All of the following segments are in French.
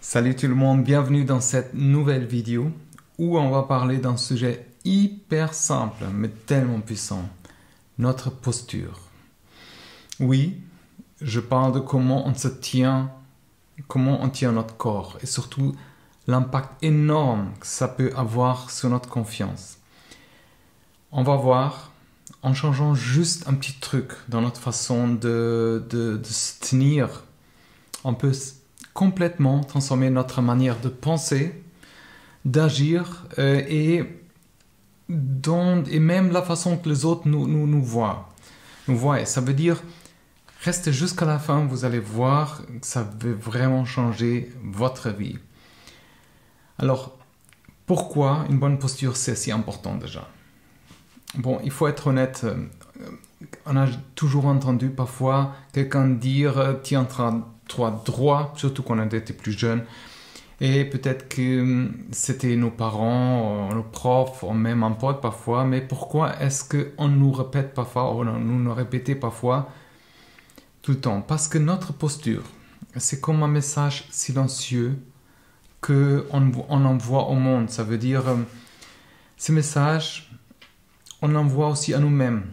Salut tout le monde, bienvenue dans cette nouvelle vidéo où on va parler d'un sujet hyper simple mais tellement puissant, notre posture. Oui, je parle de comment on se tient, comment on tient notre corps et surtout l'impact énorme que ça peut avoir sur notre confiance. On va voir, en changeant juste un petit truc dans notre façon de se tenir, on peut complètement transformer notre manière de penser, d'agir et même la façon que les autres nous voient. Ça veut dire, restez jusqu'à la fin, vous allez voir que ça va vraiment changer votre vie. Alors, pourquoi une bonne posture c'est si important déjà? Bon, il faut être honnête, on a toujours entendu parfois quelqu'un dire « tiens-toi droit », surtout quand on était plus jeune. Et peut-être que c'était nos parents, nos profs, ou même un pote parfois. Mais pourquoi est-ce qu'on nous répète parfois, ou nous répétait parfois tout le temps? Parce que notre posture, c'est comme un message silencieux qu'on envoie au monde. Ça veut dire, ce message, on l'envoie aussi à nous-mêmes.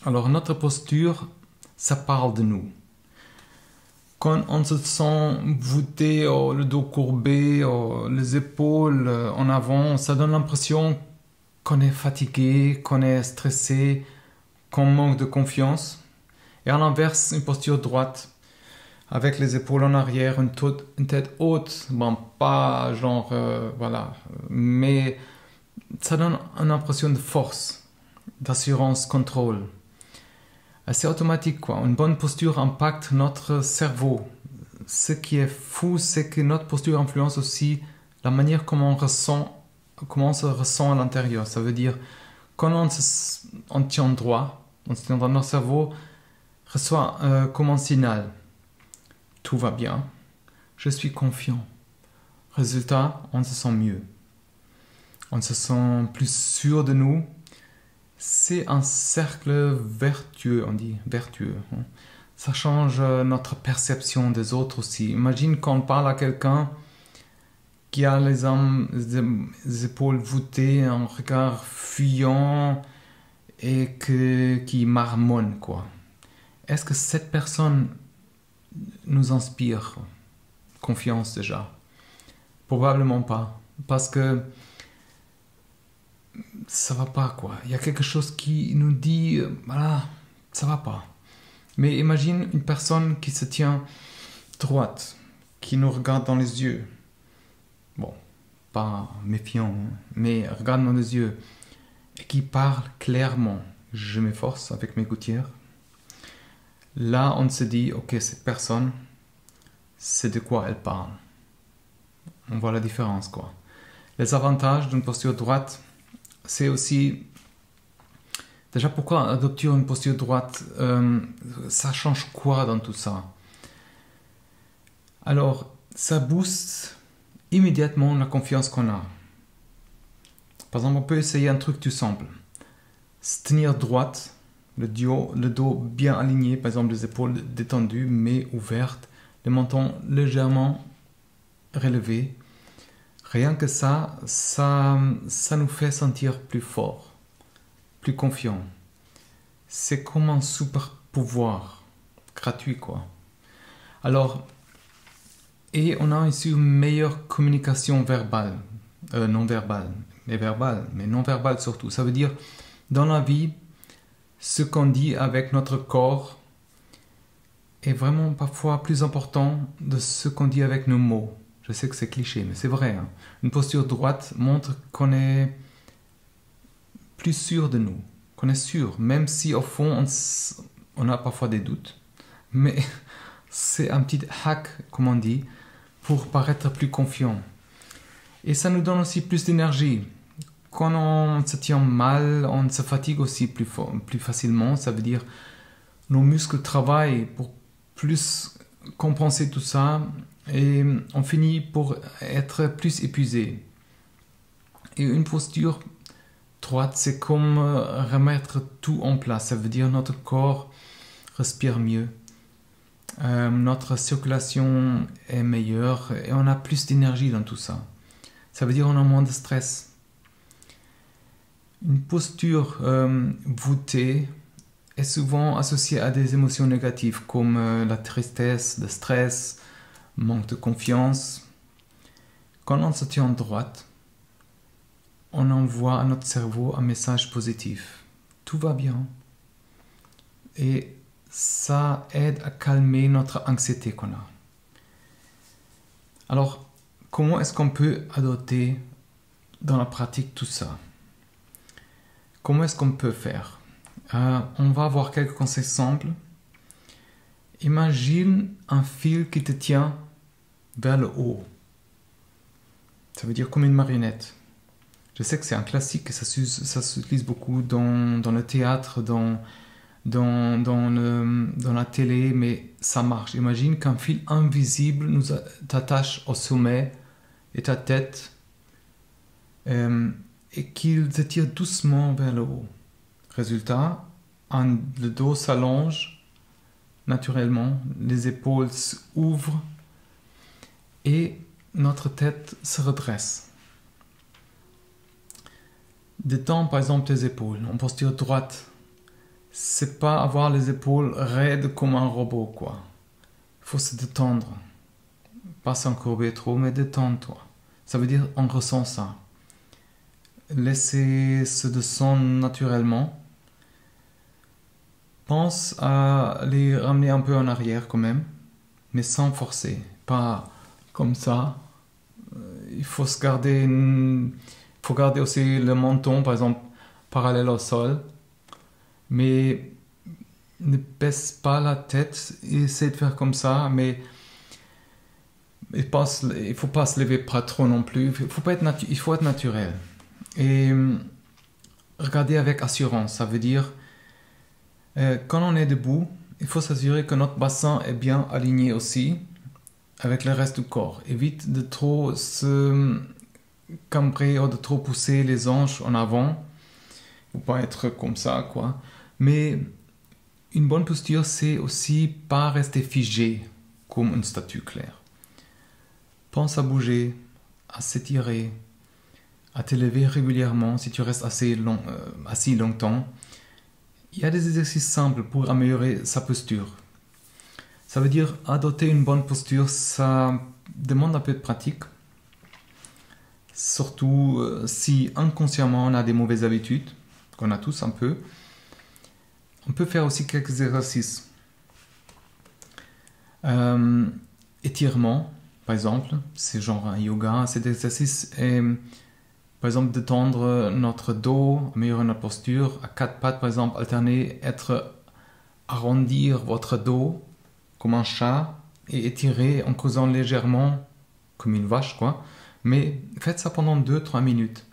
Alors notre posture, ça parle de nous. Quand on se sent voûté, le dos courbé, les épaules en avant, ça donne l'impression qu'on est fatigué, qu'on est stressé, qu'on manque de confiance. Et à l'inverse, une posture droite, avec les épaules en arrière, une tête haute, bon, pas genre, voilà, mais ça donne une impression de force, d'assurance, contrôle. C'est automatique, quoi. Une bonne posture impacte notre cerveau. Ce qui est fou, c'est que notre posture influence aussi la manière comment on se ressent à l'intérieur. Ça veut dire, quand on tient droit, notre cerveau reçoit comme un signal. Tout va bien, je suis confiant. Résultat, on se sent mieux. On se sent plus sûr de nous. C'est un cercle vertueux, on dit, vertueux. Ça change notre perception des autres aussi. Imagine quand on parle à quelqu'un qui a les épaules voûtées, un regard fuyant et qui marmonne, quoi. Est-ce que cette personne nous inspire confiance déjà? Probablement pas. Parce que ça va pas, quoi. Il y a quelque chose qui nous dit, voilà, ça va pas. Mais imagine une personne qui se tient droite, qui nous regarde dans les yeux. Bon, pas méfiant, mais regarde dans les yeux. Et qui parle clairement. Je m'efforce avec mes gouttières. Là, on se dit, ok, cette personne, c'est de quoi elle parle. On voit la différence, quoi. Les avantages d'une posture droite, c'est aussi, déjà pourquoi adopter une posture droite, ça change quoi dans tout ça? Alors, ça booste immédiatement la confiance qu'on a. Par exemple, on peut essayer un truc tout simple. Se tenir droite, le dos bien aligné, par exemple les épaules détendues mais ouvertes, le menton légèrement relevé. Rien que ça nous fait sentir plus fort, plus confiant. C'est comme un super pouvoir gratuit, quoi. Alors, et on a aussi une meilleure communication verbale, non verbale, mais non verbale surtout. Ça veut dire, dans la vie, ce qu'on dit avec notre corps est vraiment parfois plus important de ce qu'on dit avec nos mots. Je sais que c'est cliché, mais c'est vrai. Hein. Une posture droite montre qu'on est plus sûr de nous, qu'on est sûr, même si au fond on a parfois des doutes. Mais c'est un petit hack, comme on dit, pour paraître plus confiant. Et ça nous donne aussi plus d'énergie. Quand on se tient mal, on se fatigue aussi plus facilement. Ça veut dire nos muscles travaillent pour plus compenser tout ça. Et on finit pour être plus épuisé. Et une posture droite, c'est comme remettre tout en place. Ça veut dire notre corps respire mieux. notre circulation est meilleure et on a plus d'énergie dans tout ça. Ça veut dire qu'on a moins de stress. Une posture voûtée est souvent associée à des émotions négatives comme la tristesse, le stress, manque de confiance. Quand on se tient droite, on envoie à notre cerveau un message positif. Tout va bien. Et ça aide à calmer notre anxiété qu'on a. Alors, comment est-ce qu'on peut adopter dans la pratique tout ça? Comment est-ce qu'on peut faire? On va voir quelques conseils simples. Imagine un fil qui te tient vers le haut. Ça veut dire comme une marionnette. Je sais que c'est un classique, ça s'utilise beaucoup dans le théâtre, dans la télé, mais ça marche. Imagine qu'un fil invisible nous t'attache au sommet et ta tête et qu'il te tire doucement vers le haut. Résultat, le dos s'allonge naturellement, les épaules s'ouvrent et notre tête se redresse. Détends par exemple tes épaules en posture droite. C'est pas avoir les épaules raides comme un robot, quoi. Il faut se détendre. Pas s'encourber trop, mais détends-toi. Ça veut dire on ressent ça. Laissez se descendre naturellement. Pense à les ramener un peu en arrière quand même, mais sans forcer. Pas comme ça. Il faut garder aussi le menton, par exemple, parallèle au sol. Mais ne baisse pas la tête, essaie de faire comme ça, mais il ne faut pas se lever pas trop non plus. Il faut être naturel. Et regarder avec assurance, ça veut dire quand on est debout, il faut s'assurer que notre bassin est bien aligné aussi avec le reste du corps. Évite de trop se cambrer ou de trop pousser les hanches en avant. Il ne faut pas être comme ça, quoi. Mais une bonne posture, c'est aussi pas rester figé comme une statue claire. Pense à bouger, à s'étirer, à te lever régulièrement si tu restes assis longtemps. Il y a des exercices simples pour améliorer sa posture. Ça veut dire adopter une bonne posture, ça demande un peu de pratique. Surtout si inconsciemment on a des mauvaises habitudes, qu'on a tous un peu. On peut faire aussi quelques exercices. Étirement, par exemple, c'est genre un yoga. Cet exercice est, par exemple, de tendre notre dos, améliorer notre posture. À quatre pattes, par exemple, alterner, arrondir votre dos comme un chat et étirer en causant légèrement comme une vache, quoi. Mais faites ça pendant 2-3 minutes.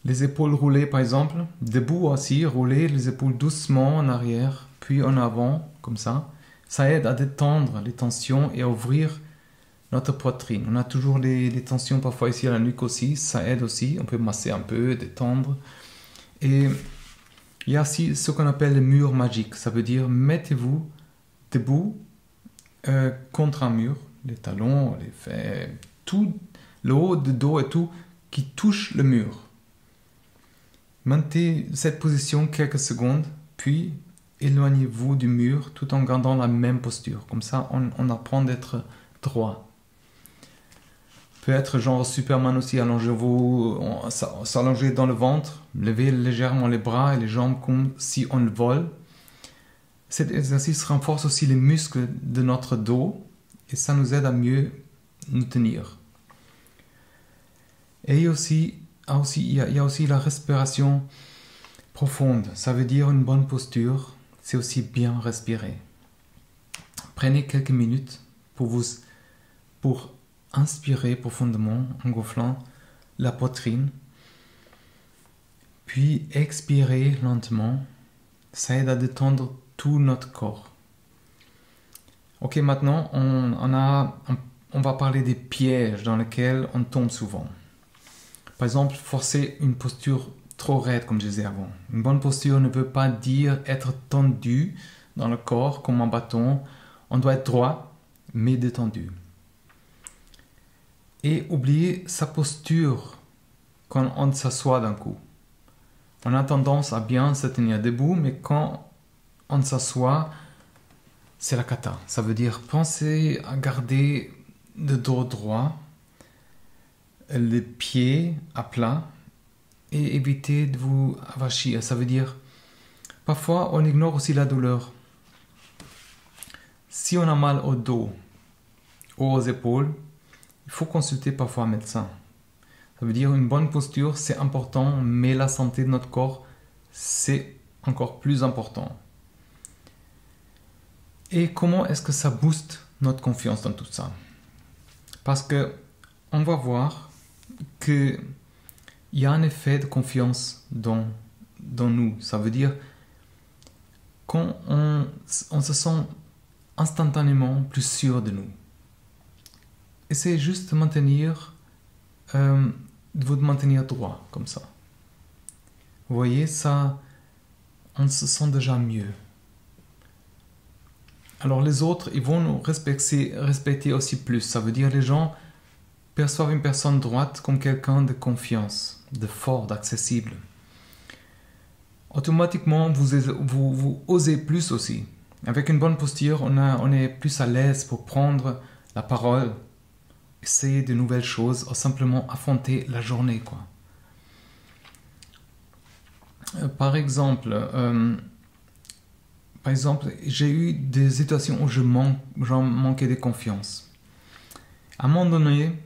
Les épaules roulées, par exemple, debout aussi, rouler les épaules doucement en arrière, puis en avant, comme ça. Ça aide à détendre les tensions et à ouvrir notre poitrine. On a toujours les tensions parfois ici à la nuque aussi, ça aide aussi. On peut masser un peu, détendre. Et il y a aussi ce qu'on appelle le mur magique. Ça veut dire, mettez-vous debout contre un mur, les talons, les fesses, tout le haut du dos et tout qui touche le mur. Maintenez cette position quelques secondes, puis éloignez-vous du mur tout en gardant la même posture. Comme ça, on apprend d'être droit. Peut être genre Superman aussi, s'allonger dans le ventre, lever légèrement les bras et les jambes comme si on vole. Cet exercice renforce aussi les muscles de notre dos et ça nous aide à mieux nous tenir. Et il y a aussi la respiration profonde. Ça veut dire une bonne posture, c'est aussi bien respirer. Prenez quelques minutes pour inspirer profondément en gonflant la poitrine. Puis expirer lentement. Ça aide à détendre tout notre corps. Ok, maintenant on va parler des pièges dans lesquels on tombe souvent. Par exemple, forcer une posture trop raide, comme je disais avant. Une bonne posture ne veut pas dire être tendu dans le corps comme un bâton On doit être droit, mais détendu. Et oublier sa posture quand on s'assoit d'un coup. On a tendance à bien se tenir debout, mais quand on s'assoit, c'est la cata. Ça veut dire pensez à garder le dos droit, les pieds à plat et éviter de vous avachir. Ça veut dire, parfois on ignore aussi la douleur. Si on a mal au dos ou aux épaules, il faut consulter parfois un médecin. Ça veut dire une bonne posture, c'est important, mais la santé de notre corps, c'est encore plus important. Et comment est-ce que ça booste notre confiance dans tout ça? Parce que on va voir qu'il y a un effet de confiance dans nous. Ça veut dire quand on se sent instantanément plus sûr de nous. Essayez juste de vous maintenir droit, comme ça. Vous voyez, ça, on se sent déjà mieux. Alors les autres, ils vont nous respecter aussi plus. Ça veut dire les gens perçoivent une personne droite comme quelqu'un de confiance, de fort, d'accessible. Automatiquement, vous osez plus aussi. Avec une bonne posture, on est plus à l'aise pour prendre la parole, essayer de nouvelles choses ou simplement affronter la journée, quoi. Par exemple, j'ai eu des situations où j'en manquais de confiance. À un moment donné,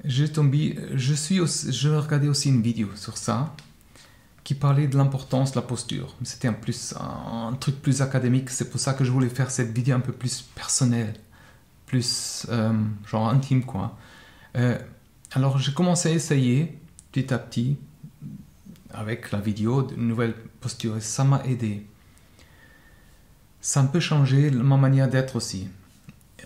je regardais aussi une vidéo sur ça qui parlait de l'importance de la posture. C'était un truc plus académique, c'est pour ça que je voulais faire cette vidéo un peu plus personnelle, plus genre intime, quoi. Alors j'ai commencé à essayer petit à petit avec la vidéo de nouvelles postures et ça m'a aidé. Ça a un peu changé ma manière d'être aussi.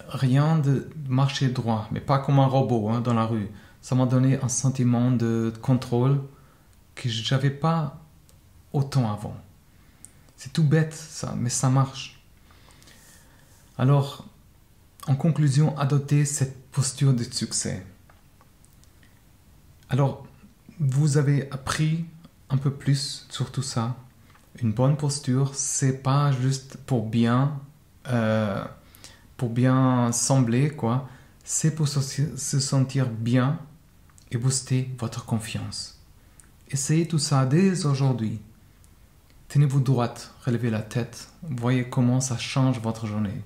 Rien de marcher droit, mais pas comme un robot dans la rue. Ça m'a donné un sentiment de contrôle que je n'avais pas autant avant. C'est tout bête ça, mais ça marche. Alors, en conclusion, adoptez cette posture de succès. Alors, vous avez appris un peu plus sur tout ça. Une bonne posture, c'est pas juste pour bien sembler, quoi. C'est pour se sentir bien et booster votre confiance. Essayez tout ça dès aujourd'hui. Tenez-vous droite, relevez la tête, voyez comment ça change votre journée.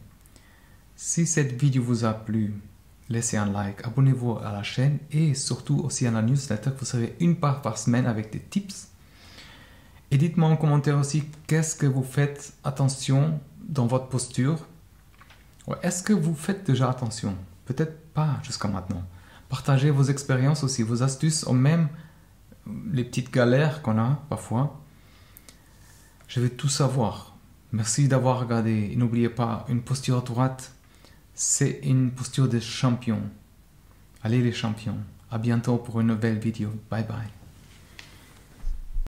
Si cette vidéo vous a plu, laissez un like, abonnez-vous à la chaîne et surtout aussi à la newsletter. Vous recevez une part par semaine avec des tips. Et dites-moi en commentaire aussi qu'est-ce que vous faites attention dans votre posture. Est-ce que vous faites déjà attention? Peut-être pas jusqu'à maintenant. Partagez vos expériences aussi, vos astuces, ou même les petites galères qu'on a parfois. Je veux tout savoir. Merci d'avoir regardé. Et n'oubliez pas, une posture droite, c'est une posture de champion. Allez les champions. À bientôt pour une nouvelle vidéo. Bye bye.